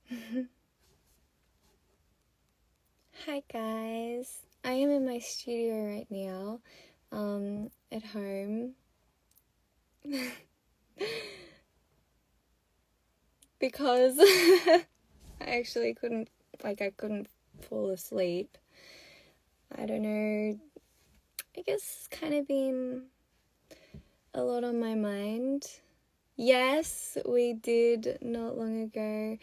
Hi guys, I am in my studio right now, at home, because I actually I couldn't fall asleep. I don't know, I guess it's kind of been a lot on my mind. Yes, we did not long ago.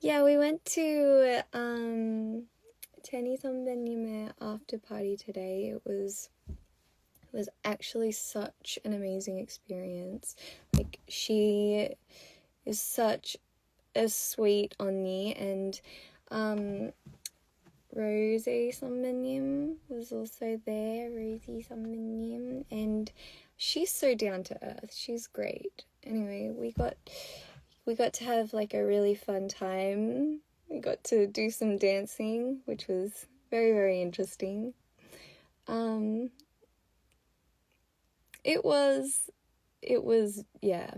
Yeah, we went to Tenny 선배님의 after party today. It was actually such an amazing experience. Like, she is such a sweet 언니, and Rosie 선배님 was also there. Rosie 선배님, and she's so down to earth. She's great. Anyway, we got to have like a really fun time. We got to do some dancing, which was very, very interesting. It was, yeah,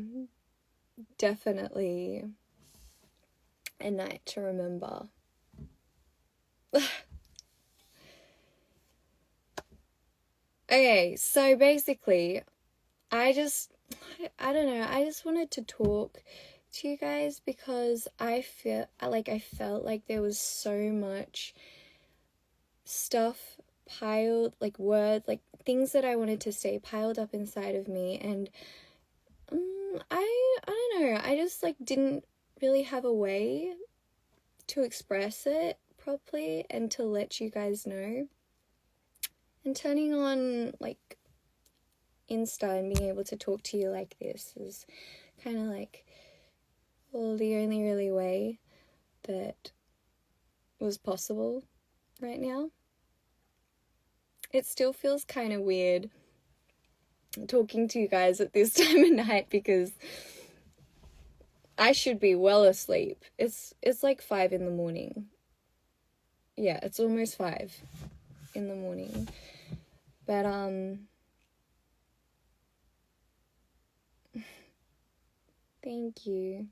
definitely a night to remember. Okay, so basically, I don't know, I just wanted to talk to you guys because I felt like there was so much stuff piled, like words, like things that I wanted to say piled up inside of me, and I don't know, I just like didn't really have a way to express it properly and to let you guys know. And turning on like Insta and being able to talk to you like this is kind of like, well, the only really way that was possible right now. It still feels kind of weird talking to you guys at this time of night because I should be well asleep. It's like 5 in the morning. Yeah, it's almost 5 in the morning. But thank you.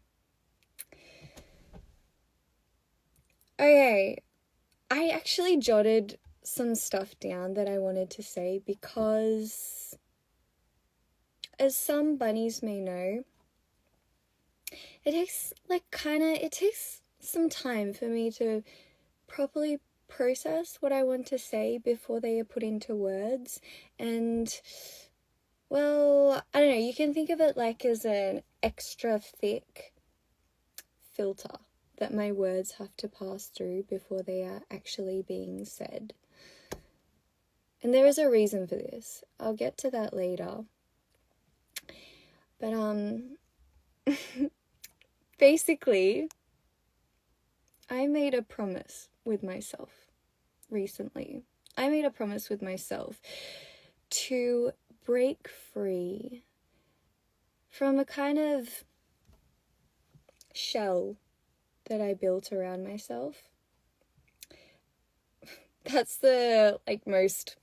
Okay, I actually jotted some stuff down that I wanted to say because, as some bunnies may know, it takes some time for me to properly process what I want to say before they are put into words. And, well, I don't know, you can think of it like as an extra thick filter that my words have to pass through before they are actually being said. And there is a reason for this. I'll get to that later. But basically, I made a promise with myself recently. I made a promise with myself to break free from a kind of shell that I built around myself. That's the most,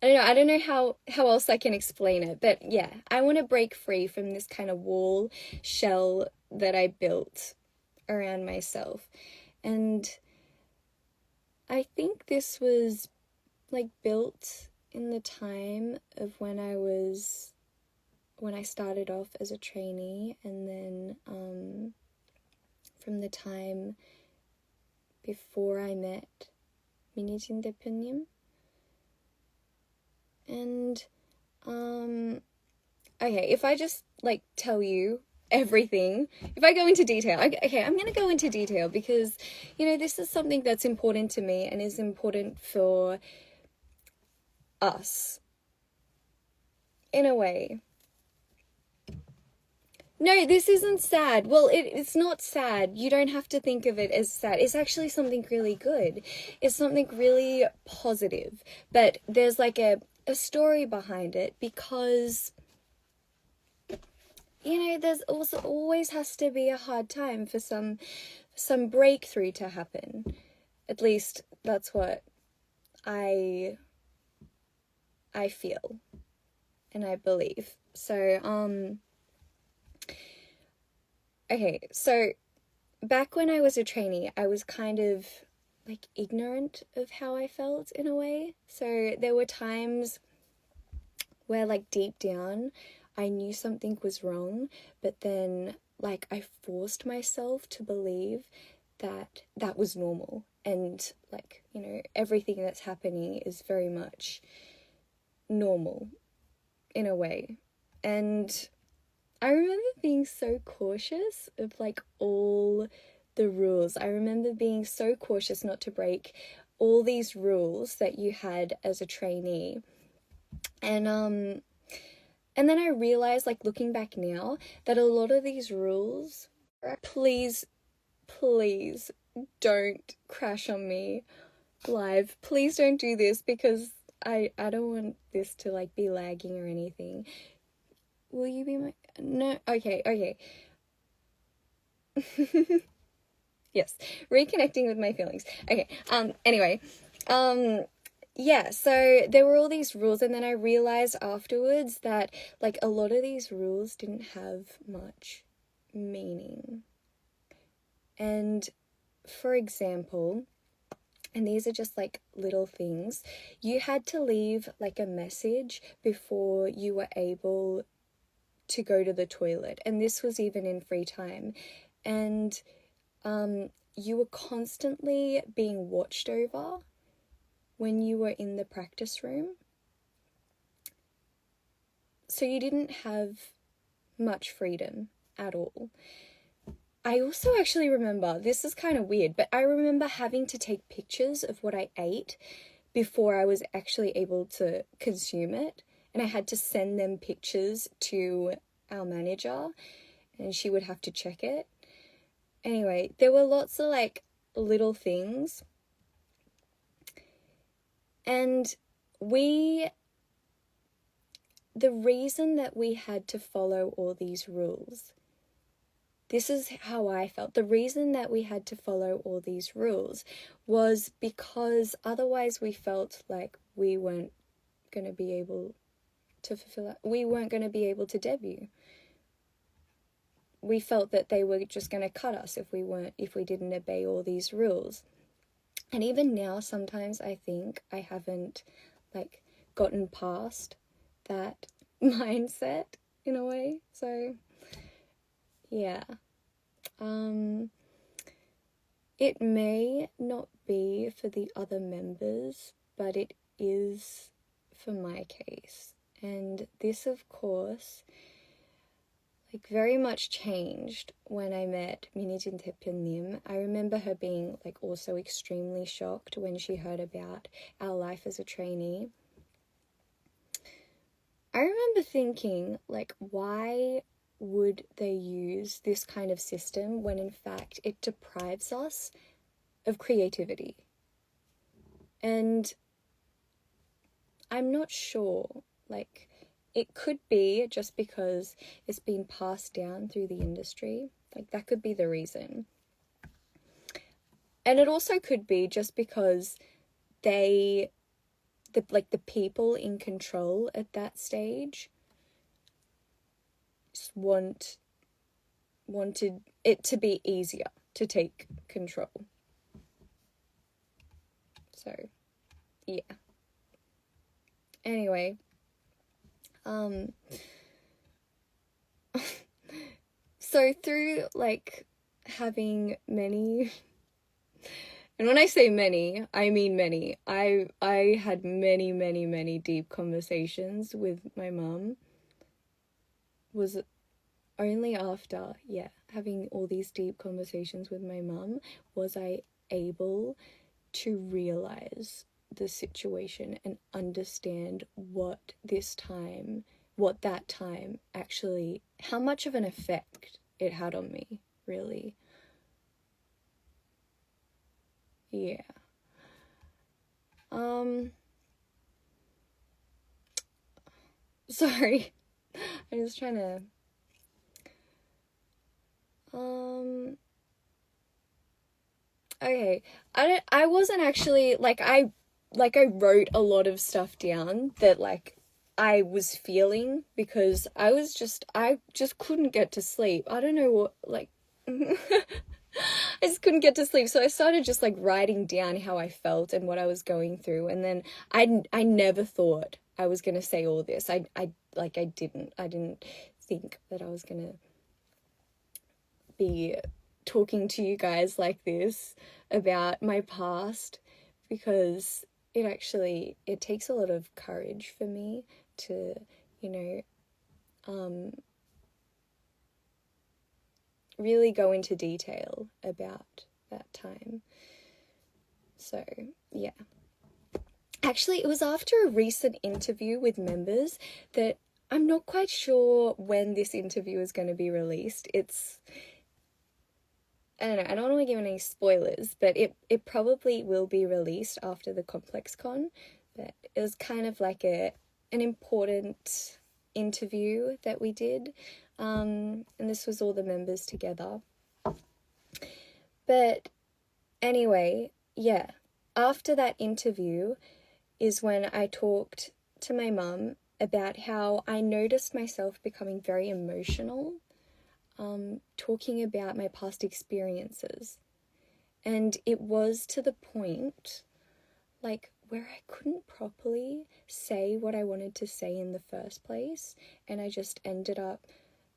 I don't know how else I can explain it, but yeah, I want to break free from this kind of wall shell that I built around myself. And I think this was like built in the time of when I started off as a trainee, and then from the time before I met 민희진 대표님. And okay, if I just like tell you everything, if I go into detail, okay, I'm going to go into detail because, this is something that's important to me and is important for us in a way. No, this isn't sad. Well, it's not sad. You don't have to think of it as sad. It's actually something really good. It's something really positive. But there's like a story behind it because, there's also always has to be a hard time for some breakthrough to happen. At least that's what I feel and I believe. So, okay, so back when I was a trainee, I was kind of like ignorant of how I felt in a way. So there were times where like deep down I knew something was wrong, but then like I forced myself to believe that that was normal, and like, you know, everything that's happening is very much normal in a way. And I remember being so cautious of like all the rules. I remember being so cautious not to break all these rules that you had as a trainee. And then I realized, like looking back now, that a lot of these rules, please, please don't crash on me live. Please don't do this, because I don't want this to like be lagging or anything. Will you be my... No, okay. Yes, reconnecting with my feelings. Okay, anyway, yeah, so there were all these rules, and then I realized afterwards that like a lot of these rules didn't have much meaning. And for example, and these are just like little things, you had to leave like a message before you were able to go to the toilet, and this was even in free time. And you were constantly being watched over when you were in the practice room. So you didn't have much freedom at all. I also actually remember, this is kind of weird, but I remember having to take pictures of what I ate before I was actually able to consume it. And I had to send them pictures to our manager, and she would have to check it. Anyway, there were lots of like little things. And the reason that we had to follow all these rules, this is how I felt. The reason that we had to follow all these rules was because otherwise we felt like we weren't going to be able to fulfill it. We weren't going to be able to debut. We felt that they were just going to cut us if we didn't obey all these rules. And even now, sometimes I think I haven't like gotten past that mindset in a way. So yeah, it may not be for the other members, but it is for my case. And this, of course, like very much changed when I met Minijin Tepenim. I remember her being like also extremely shocked when she heard about our life as a trainee. I remember thinking, like, why would they use this kind of system when in fact it deprives us of creativity? And I'm not sure, like, it could be just because it's been passed down through the industry. Like, that could be the reason. And it also could be just because the people in control at that stage just wanted it to be easier to take control. So, yeah. Anyway, so through like having many, and when I say many, I mean many, I had many deep conversations with my mum. Was only after, having all these deep conversations with my mum was I able to realize the situation and understand what that time actually, how much of an effect it had on me, really. Yeah. Sorry. I was trying to okay. I wasn't actually I wrote a lot of stuff down that like I was feeling because I just couldn't get to sleep. I don't know I just couldn't get to sleep. So I started just like writing down how I felt and what I was going through. And then I never thought I was going to say all this. I didn't think that I was going to be talking to you guys like this about my past, because it takes a lot of courage for me to, really go into detail about that time. So, yeah. Actually, it was after a recent interview with members that I'm not quite sure when this interview is going to be released. I don't know, I don't want to give any spoilers, but it probably will be released after the Complex Con. But it was kind of like an important interview that we did. And this was all the members together. But anyway, yeah, after that interview is when I talked to my mum about how I noticed myself becoming very emotional, talking about my past experiences. And it was to the point, like, where I couldn't properly say what I wanted to say in the first place. And I just ended up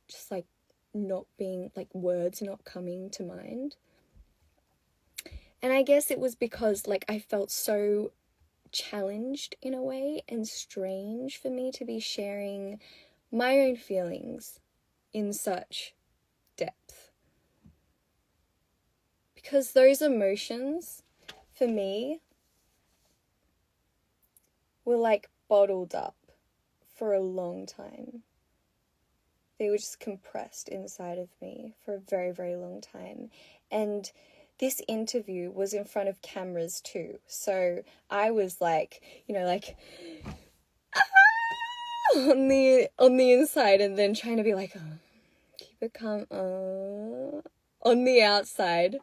just like not being, like, words not coming to mind. And I guess it was because, like, I felt so challenged in a way and strange for me to be sharing my own feelings in such depth. Because those emotions, for me, were like bottled up for a long time. They were just compressed inside of me for a very, very long time. And this interview was in front of cameras too. So I was like, on the inside, and then trying to be like, oh, keep it calm, on the outside.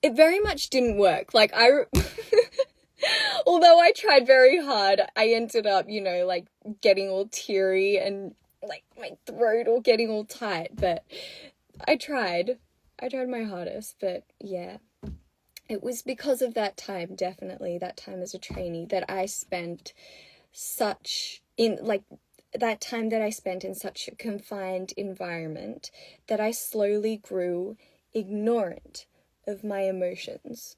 It very much didn't work. Like, although I tried very hard, I ended up, like, getting all teary and, like, my throat all getting all tight. But I tried my hardest. But yeah, it was because of that time, definitely, that time as a trainee, that I spent such in such a confined environment, that I slowly grew ignorant of my emotions.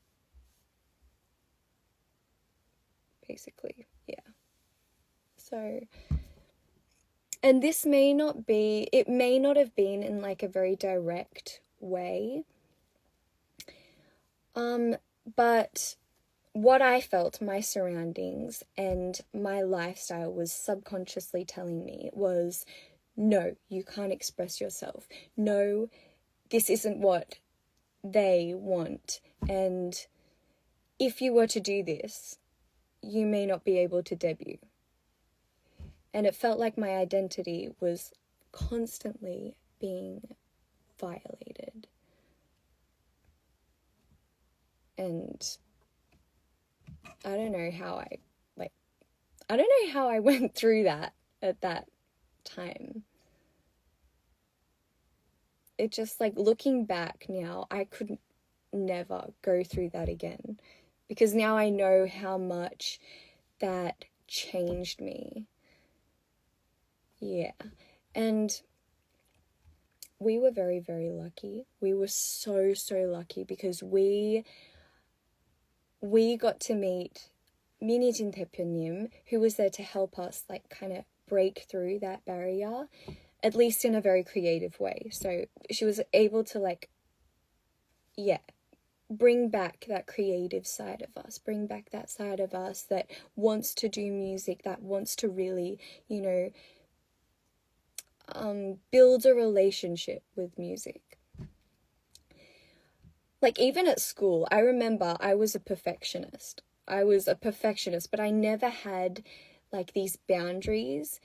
Basically, yeah. So, and it may not have been in like a very direct way. But what I felt, my surroundings and my lifestyle was subconsciously telling me was, no, you can't express yourself. No, this isn't what they want. And if you were to do this, you may not be able to debut. And it felt like my identity was constantly being violated. And I don't know how I went through that at that time. It just, like, looking back now, I could never go through that again, because now I know how much that changed me. Yeah. And we were very, very lucky. We were so, so lucky, because we got to meet Minijin 대표님, who was there to help us, like, kind of break through that barrier, at least in a very creative way. So she was able to, like, bring back that creative side of us, bring back that side of us that wants to do music, that wants to really, build a relationship with music. Like, even at school, I remember I was a perfectionist, but I never had, like, these boundaries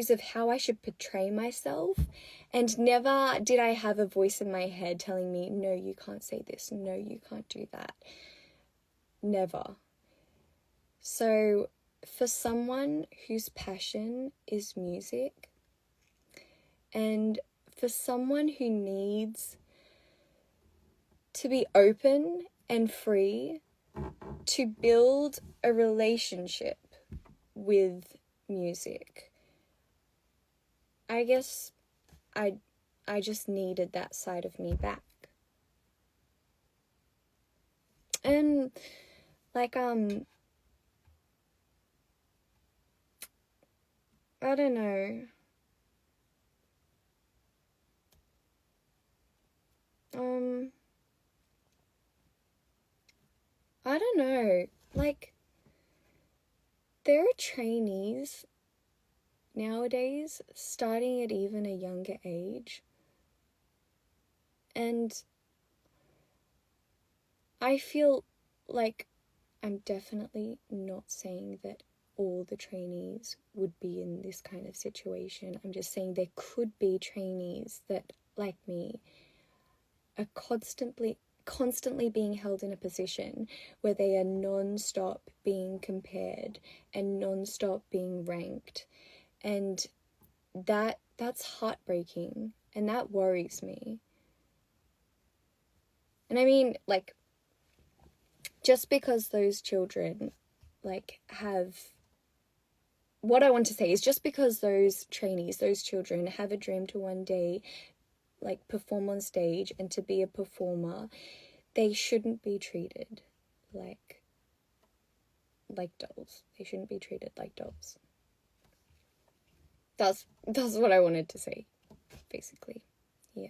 of how I should portray myself. And never did I have a voice in my head telling me, no, you can't say this, no, you can't do that. Never. So for someone whose passion is music, And for someone who needs to be open and free to build a relationship with music, I guess I just needed that side of me back. And like I don't know. I don't know. Like, there are trainees nowadays starting at even a younger age. And I feel like I'm definitely not saying that all the trainees would be in this kind of situation. I'm just saying there could be trainees that, like me, are constantly being held in a position where they are non-stop being compared and non-stop being ranked, and that's heartbreaking, and that worries me. And I mean, like, just because those children have, what I want to say is, just because those trainees, those children have a dream to one day perform on stage and to be a performer, they shouldn't be treated like dolls. They shouldn't be treated like dolls. That's what I wanted to say, basically. Yeah.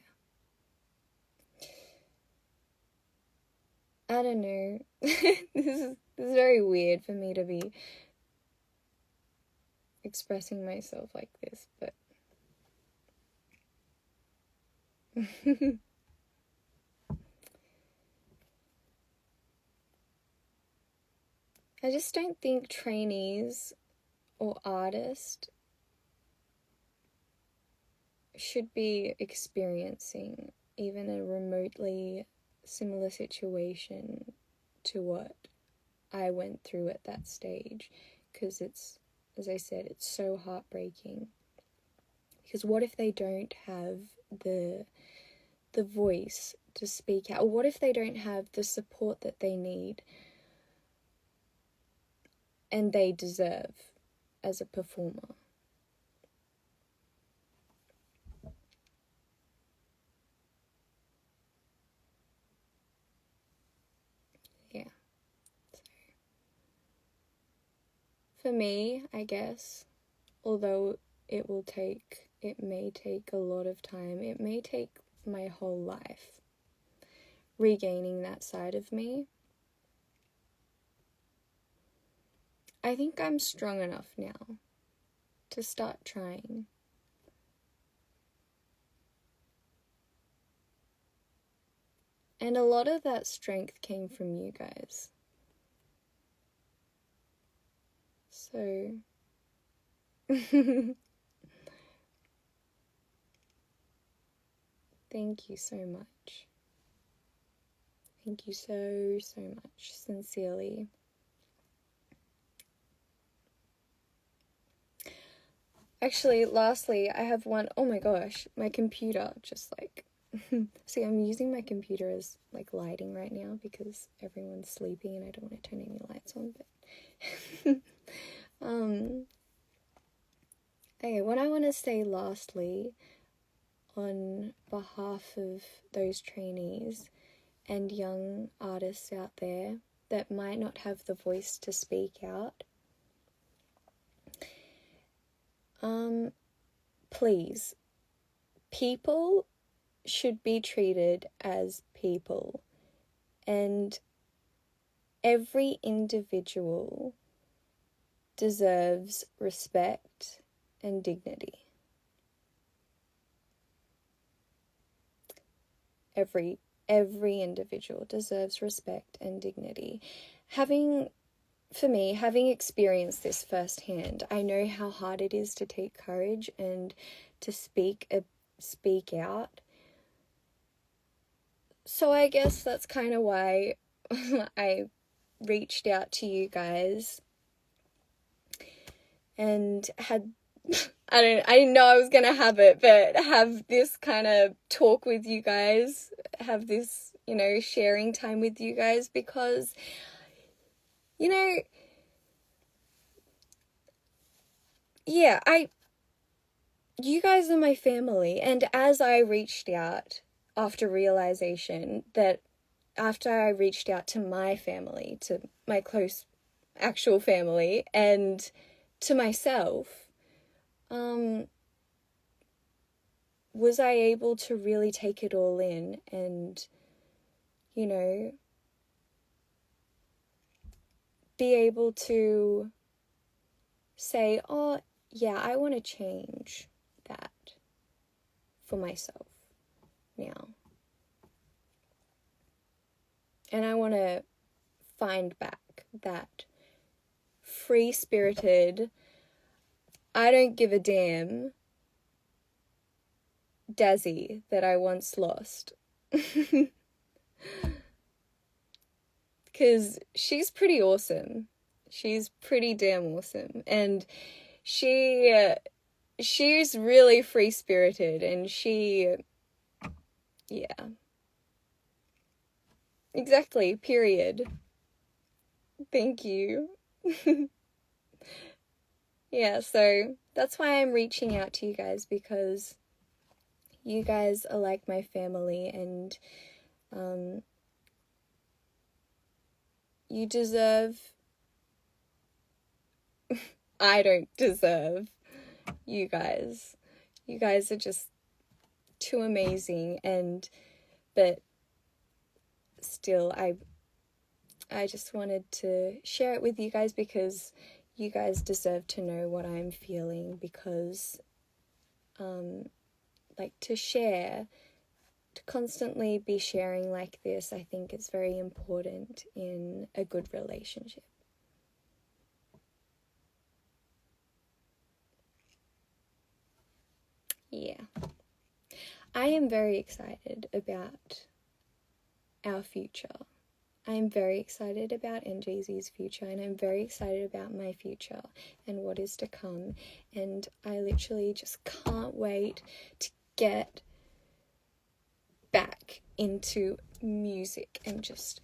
I don't know. This is very weird for me to be expressing myself like this, but I just don't think trainees or artists should be experiencing even a remotely similar situation to what I went through at that stage, because it's, as I said, it's so heartbreaking. Because what if they don't have the voice to speak out? Or what if they don't have the support that they need and they deserve as a performer? Yeah. So, for me, I guess, although it may take a lot of time, it may take my whole life regaining that side of me, I think I'm strong enough now to start trying. And a lot of that strength came from you guys. So thank you so much. Thank you so much, sincerely. Actually, lastly, I have one. Oh my gosh, my computer just see, I'm using my computer as lighting right now because everyone's sleeping and I don't want to turn any lights on, but okay, what I want to say lastly, on behalf of those trainees and young artists out there that might not have the voice to speak out, please, people should be treated as people, and every individual deserves respect and dignity. Every individual deserves respect and dignity. Having experienced this firsthand, I know how hard it is to take courage and to speak out. So I guess that's kind of why I reached out to you guys and had I didn't know I was gonna have it, but have this kind of talk with you guys, have this, you know, sharing time with you guys, because, you know, yeah, you guys are my family, and as I reached out after realization that after I reached out to my family, to my close actual family, and to myself, was I able to really take it all in and, you know, be able to say, oh, yeah, I want to change that for myself now. And I want to find back that free-spirited, I don't give a damn Dazzy that I once lost. Because she's pretty awesome. She's pretty damn awesome. And she's really free-spirited, and yeah. Exactly, period. Thank you. Yeah, so that's why I'm reaching out to you guys, because you guys are like my family, and you deserve... I don't deserve you guys. You guys are just too amazing, but still, I just wanted to share it with you guys, because you guys deserve to know what I'm feeling, because like, to constantly be sharing like this, I think it's very important in a good relationship. Yeah. I am very excited about our future. I'm very excited about NJZ's future, and I'm very excited about my future and what is to come. And I literally just can't wait to get back into music and just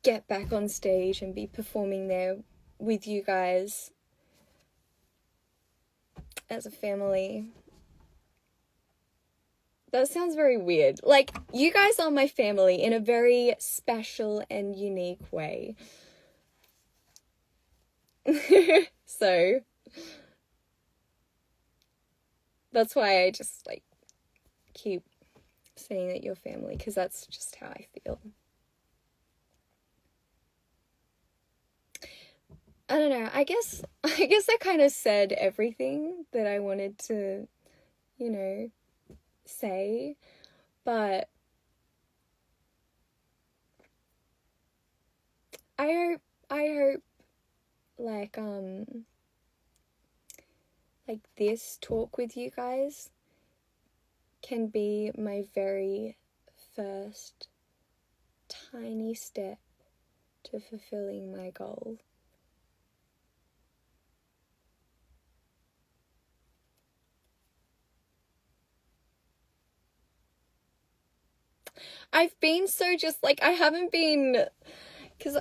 get back on stage and be performing there with you guys as a family. That sounds very weird. Like, you guys are my family in a very special and unique way. So, that's why I just, like, keep saying that you're family, because that's just how I feel. I don't know, I guess I kind of said everything that I wanted to, you know, say, but I hope like this talk with you guys can be my very first tiny step to fulfilling my goal. I've been so just like, I haven't been, because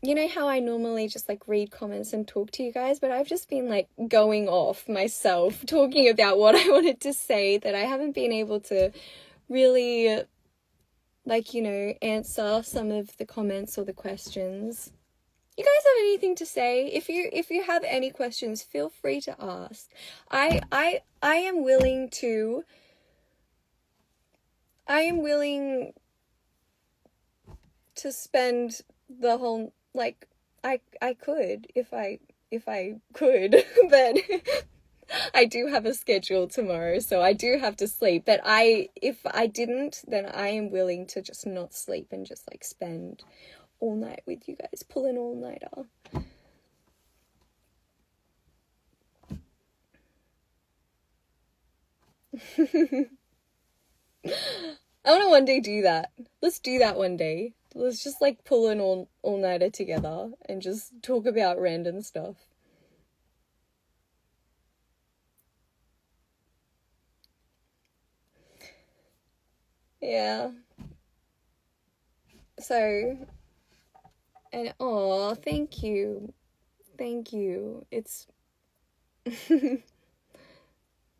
you know how I normally just like read comments and talk to you guys, but I've just been like going off myself, talking about what I wanted to say, that I haven't been able to really, like, you know, answer some of the comments or the questions. You guys have anything to say? If you have any questions, feel free to ask. I am willing to spend the whole, like, I could if I could, but I do have a schedule tomorrow, so I do have to sleep. But if I didn't, then I am willing to just not sleep and just like spend all night with you guys, pull an all-nighter. I want to one day do that. Let's do that one day. Let's just like pull an all-nighter together and just talk about random stuff. Yeah. So, and oh, thank you. Thank you. It's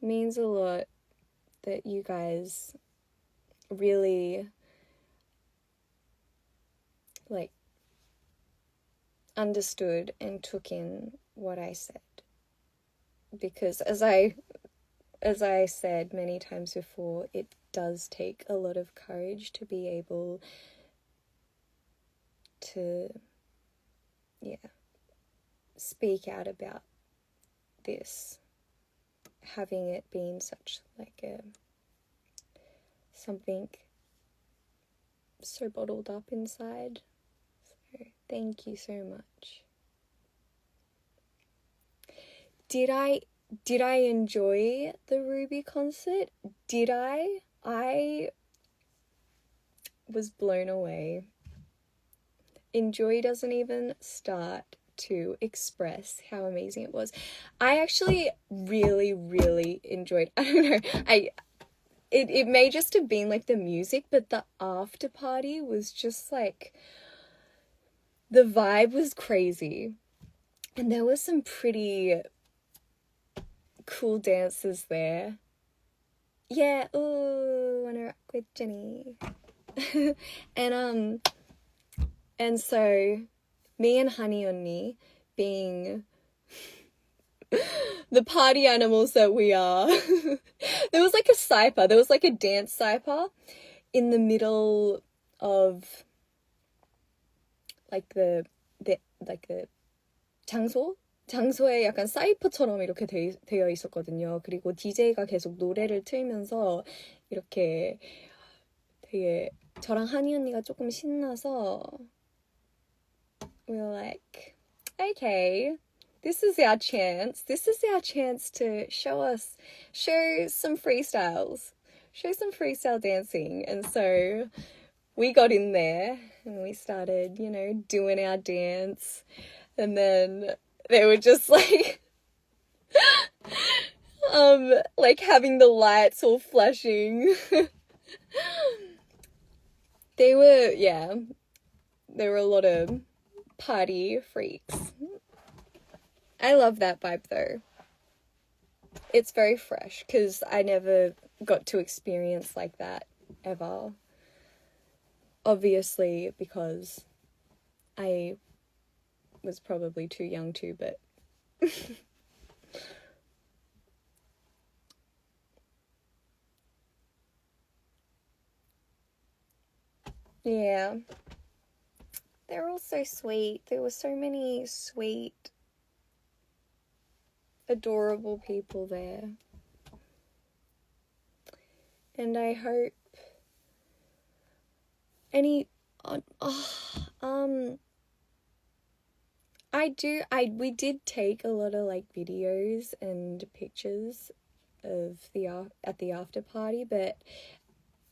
means a lot that you guys really like understood and took in what I said. Because as I said many times before, it does take a lot of courage to be able to, yeah, speak out about this, having it been such like a something so bottled up inside. So thank you so much. Did I enjoy the Ruby concert? Did I? I was blown away. Enjoy doesn't even start to express how amazing it was. I actually really, really enjoyed, I don't know, it may just have been like the music, but the after party was just like, the vibe was crazy. And there were some pretty cool dances there. Yeah, ooh, wanna rock with Jenny. And so me and Honey Onni, being the party animals that we are, there was like a saipa, there was like a dance saipa in the middle of like the 장소에 약간 사이퍼처럼 이렇게 되어 있었거든요. 그리고 DJ가 계속 노래를 틀면서 이렇게 되게 저랑 하니 언니가 조금 신나서 we were like, okay, this is our chance to show some freestyles, show some freestyle dancing. And so we got in there and we started, you know, doing our dance. And then they were just like, like having the lights all flashing. There were a lot of party freaks. I love that vibe though. It's very fresh because I never got to experience like that ever. Obviously, because I was probably too young to, but yeah. They're all so sweet. There were so many sweet, adorable people there. And I hope we did take a lot of like videos and pictures of at the after party, but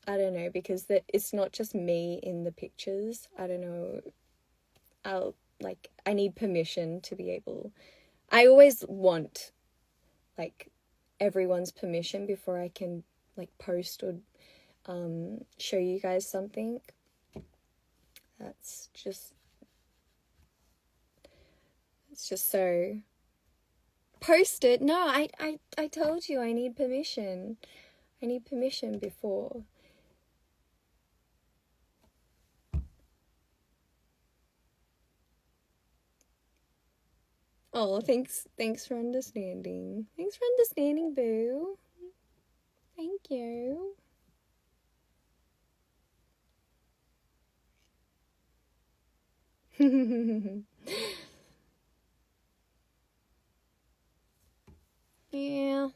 I don't know, because it's not just me in the pictures. I don't know. I need permission to be able. I always want like everyone's permission before I can like post or show you guys something. It's just so. Post it. No, I told you I need permission. I need permission before. Oh, thanks for understanding. Thanks for understanding, boo. Thank you. Yeah.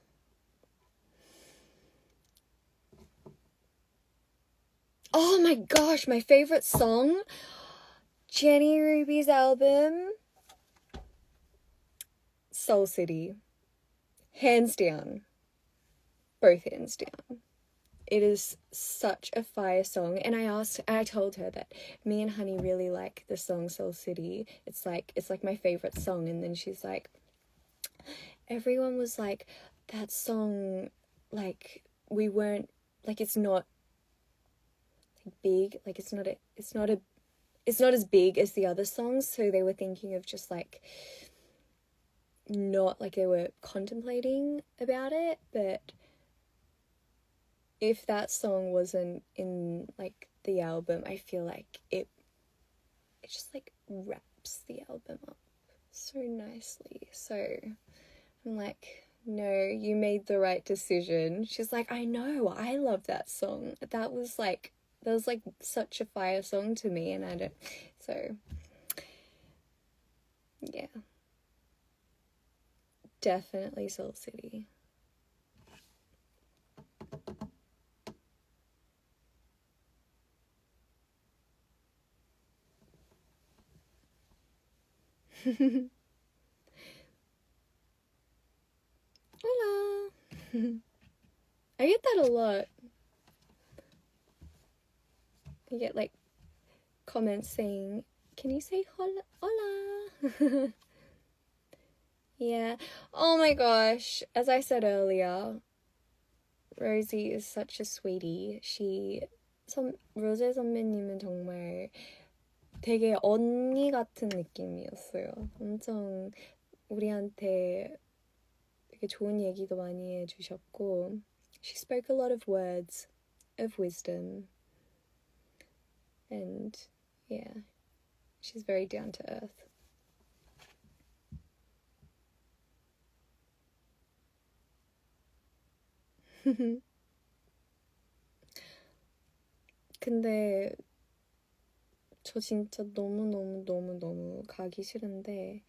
Oh my gosh, my favorite song, Jenny Ruby's album, Soul City. Hands down. Both hands down. It is such a fire song. And I told her that me and Honey really like the song Soul City. It's like my favorite song. And then she's like, everyone was like, that song, like, we weren't, like, it's not big, like it's not as big as the other songs, so they were thinking of just like not like they were contemplating about it. But if that song wasn't in like the album, I feel like it just like wraps the album up so nicely. So I'm like, no, you made the right decision. She's like, I know, I love that song. That was like such a fire song to me, and I don't, so yeah, definitely Soul City. Hola. I get that a lot. I get like comments saying, can you say hola? Yeah. Oh my gosh. As I said earlier, Rosie is such a sweetie. 로제 선배님은 정말 되게 언니 같은 느낌이었어요. 엄청 우리한테 되게 좋은 얘기도 많이 해주셨고, she spoke a lot of words of wisdom, and yeah, she's very down to earth. 근데 저 진짜 너무 가기 싫은데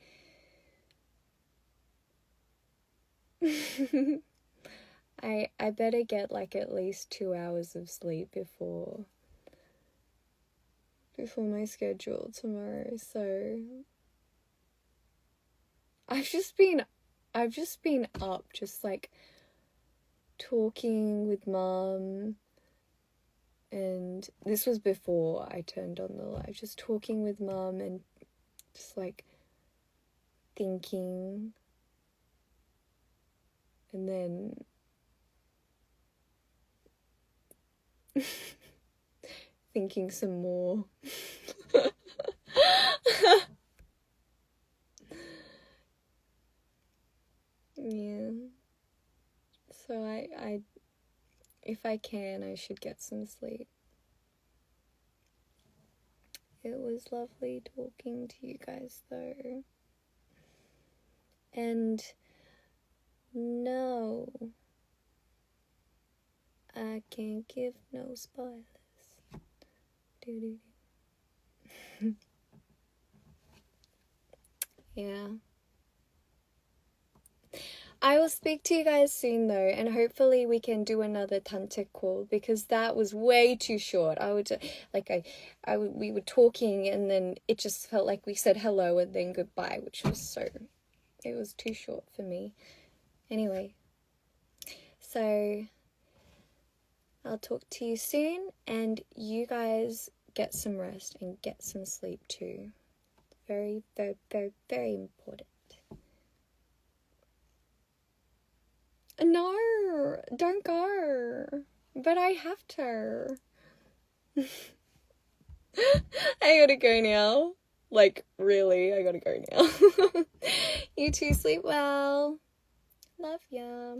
I better get like at least 2 hours of sleep before my schedule tomorrow. So I've just been up just like talking with Mum, and this was before I turned on the live, just talking with Mum and just like thinking, and then thinking some more. Yeah. So I if I can, I should get some sleep. It was lovely talking to you guys though. And no, I can't give no spoilers. Yeah. I will speak to you guys soon though, and hopefully we can do another tantric call, because that was way too short. We were talking and then it just felt like we said hello and then goodbye, it was too short for me. Anyway, so I'll talk to you soon, and you guys get some rest and get some sleep too. Very, very, very, very important. No, don't go. But I have to. I gotta go now. Like, really, I gotta go now. You two sleep well. Love ya.